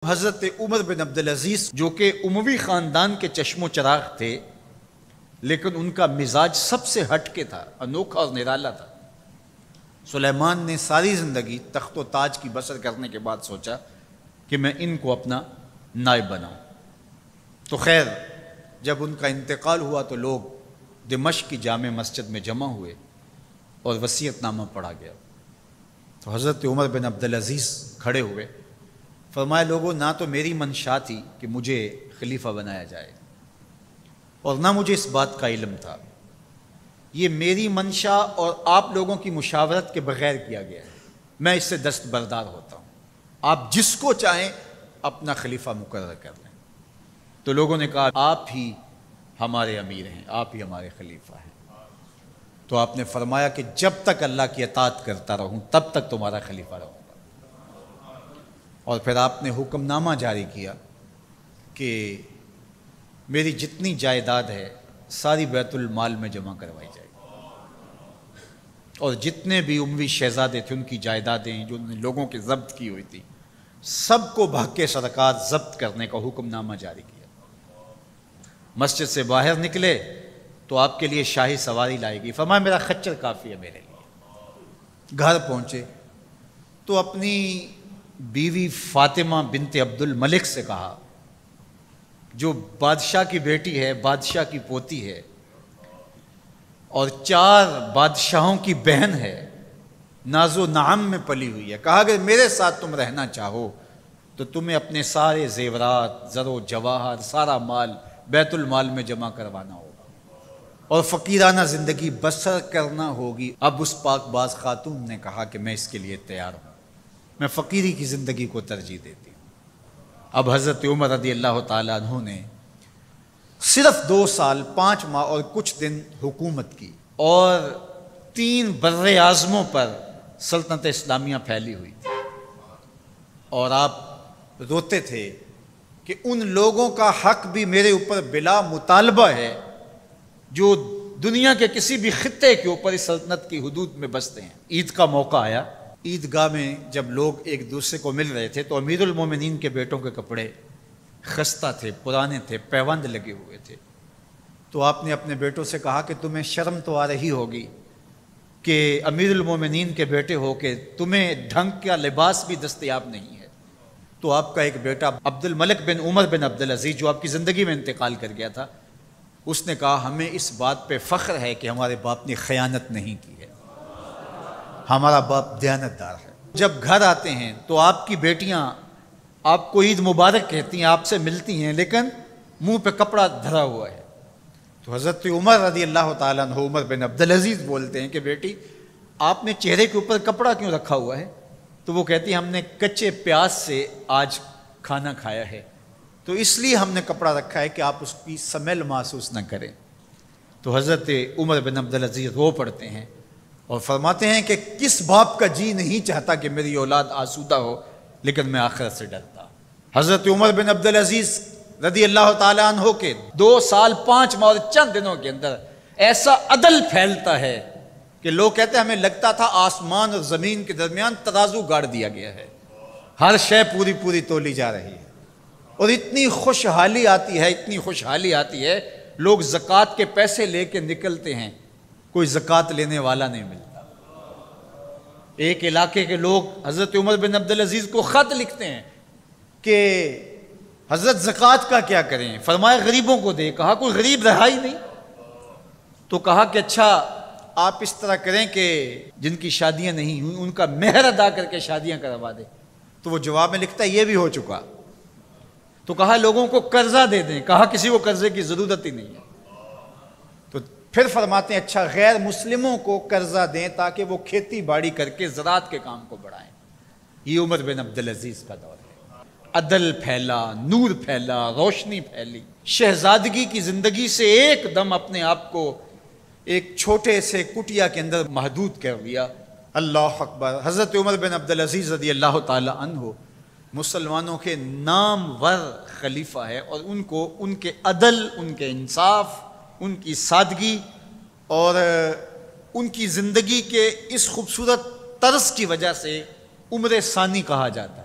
حضرت عمر بن عبدالعزیز جو کہ اموی خاندان کے چشم و چراغ تھے، لیکن ان کا مزاج سب سے ہٹ کے تھا، انوکھا اور نرالا تھا۔ سلیمان نے ساری زندگی تخت و تاج کی بسر کرنے کے بعد سوچا کہ میں ان کو اپنا نائب بناؤں۔ تو خیر جب ان کا انتقال ہوا تو لوگ دمشق کی جامع مسجد میں جمع ہوئے اور وصیت نامہ پڑھا گیا۔ تو حضرت عمر بن عبدالعزیز کھڑے ہوئے، فرمایا لوگوں نہ تو میری منشا تھی کہ مجھے خلیفہ بنایا جائے اور نہ مجھے اس بات کا علم تھا، یہ میری منشا اور آپ لوگوں کی مشاورت کے بغیر کیا گیا ہے، میں اس سے دستبردار ہوتا ہوں، آپ جس کو چاہیں اپنا خلیفہ مقرر کر لیں۔ تو لوگوں نے کہا آپ ہی ہمارے امیر ہیں، آپ ہی ہمارے خلیفہ ہیں۔ تو آپ نے فرمایا کہ جب تک اللہ کی اطاعت کرتا رہوں تب تک تمہارا خلیفہ رہوں گا۔ اور پھر آپ نے حکم نامہ جاری کیا کہ میری جتنی جائیداد ہے ساری بیت المال میں جمع کروائی جائے گی، اور جتنے بھی اموی شہزادے تھے ان کی جائیدادیں جو انہوں نے لوگوں کے ضبط کی ہوئی تھی سب کو بحق سرکار ضبط کرنے کا حکم نامہ جاری کیا۔ مسجد سے باہر نکلے تو آپ کے لیے شاہی سواری لائے گی، فرمایا میرا خچر کافی ہے میرے لیے۔ گھر پہنچے تو اپنی بیوی فاطمہ بنت عبد الملک سے کہا، جو بادشاہ کی بیٹی ہے، بادشاہ کی پوتی ہے اور 4 بادشاہوں کی بہن ہے، ناز و نعم میں پلی ہوئی ہے، کہا کہ میرے ساتھ تم رہنا چاہو تو تمہیں اپنے سارے زیورات، زر و جواہر، سارا مال بیت المال میں جمع کروانا ہوگا اور فقیرانہ زندگی بسر کرنا ہوگی۔ اب اس پاک باز خاتون نے کہا کہ میں اس کے لیے تیار ہوں، میں فقیری کی زندگی کو ترجیح دیتی ہوں۔ اب حضرت عمر رضی اللہ تعالیٰ عنہ نے صرف 2 سال 5 ماہ اور کچھ دن حکومت کی اور 3 بر اعظموں پر سلطنت اسلامیہ پھیلی ہوئی تھی، اور آپ روتے تھے کہ ان لوگوں کا حق بھی میرے اوپر بلا مطالبہ ہے جو دنیا کے کسی بھی خطے کے اوپر اس سلطنت کی حدود میں بستے ہیں۔ عید کا موقع آیا، عیدگاہ میں جب لوگ ایک دوسرے کو مل رہے تھے تو امیر المومنین کے بیٹوں کے کپڑے خستہ تھے، پرانے تھے، پیوند لگے ہوئے تھے۔ تو آپ نے اپنے بیٹوں سے کہا کہ تمہیں شرم تو آ رہی ہوگی کہ امیر المومنین کے بیٹے ہو کہ تمہیں ڈھنگ کا لباس بھی دستیاب نہیں ہے۔ تو آپ کا ایک بیٹا عبد الملک بن عمر بن عبدالعزیز جو آپ کی زندگی میں انتقال کر گیا تھا، اس نے کہا ہمیں اس بات پہ فخر ہے کہ ہمارے باپ نے خیانت نہیں کی ہے، ہمارا باپ دیانتدار ہے۔ جب گھر آتے ہیں تو آپ کی بیٹیاں آپ کو عید مبارک کہتی ہیں، آپ سے ملتی ہیں، لیکن منہ پہ کپڑا دھرا ہوا ہے۔ تو حضرت عمر رضی اللہ تعالیٰ عنہ عمر بن عبدالعزیز بولتے ہیں کہ بیٹی آپ نے چہرے کے اوپر کپڑا کیوں رکھا ہوا ہے؟ تو وہ کہتی ہیں ہم نے کچے پیاز سے آج کھانا کھایا ہے تو اس لیے ہم نے کپڑا رکھا ہے کہ آپ اس کی سمیل محسوس نہ کریں۔ تو حضرت عمر بن عبدالعزیز رو پڑتے ہیں اور فرماتے ہیں کہ کس باپ کا جی نہیں چاہتا کہ میری اولاد آسودہ ہو، لیکن میں آخرت سے ڈرتا۔ حضرت عمر بن عبدالعزیز رضی اللہ تعالیٰ عنہ کے 2 سال 5 ماہ اور چند دنوں کے اندر ایسا عدل پھیلتا ہے کہ لوگ کہتے ہیں ہمیں لگتا تھا آسمان اور زمین کے درمیان ترازو گاڑ دیا گیا ہے، ہر شے پوری پوری تولی جا رہی ہے، اور اتنی خوشحالی آتی ہے، اتنی خوشحالی آتی ہے، لوگ زکوٰۃ کے پیسے لے کے نکلتے ہیں، کوئی زکوٰۃ لینے والا نہیں ملتا۔ ایک علاقے کے لوگ حضرت عمر بن عبدالعزیز کو خط لکھتے ہیں کہ حضرت زکوٰۃ کا کیا کریں؟ فرمایا غریبوں کو دے۔ کہا کوئی غریب رہا ہی نہیں؟ تو کہا کہ اچھا آپ اس طرح کریں کہ جن کی شادیاں نہیں ہوئیں ان کا مہر ادا کر کے شادیاں کروا دیں۔ تو وہ جواب میں لکھتا ہے یہ بھی ہو چکا۔ تو کہا لوگوں کو قرضہ دے دیں۔ کہا کسی کو قرضے کی ضرورت ہی نہیں ہے۔ تو پھر فرماتے ہیں اچھا غیر مسلموں کو قرضہ دیں تاکہ وہ کھیتی باڑی کر کے زراعت کے کام کو بڑھائیں۔ یہ عمر بن عبدالعزیز کا دور ہے۔ عدل پھیلا، نور پھیلا، روشنی پھیلی۔ شہزادگی کی زندگی سے ایک دم اپنے آپ کو ایک چھوٹے سے کٹیا کے اندر محدود کر لیا۔ اللہ اکبر۔ حضرت عمر بن عبدالعزیز رضی اللہ تعالی عنہ مسلمانوں کے نامور خلیفہ ہے، اور ان کو ان کے عدل، ان کے انصاف، ان کی سادگی اور ان کی زندگی کے اس خوبصورت طرز کی وجہ سے عمر ثانی کہا جاتا ہے۔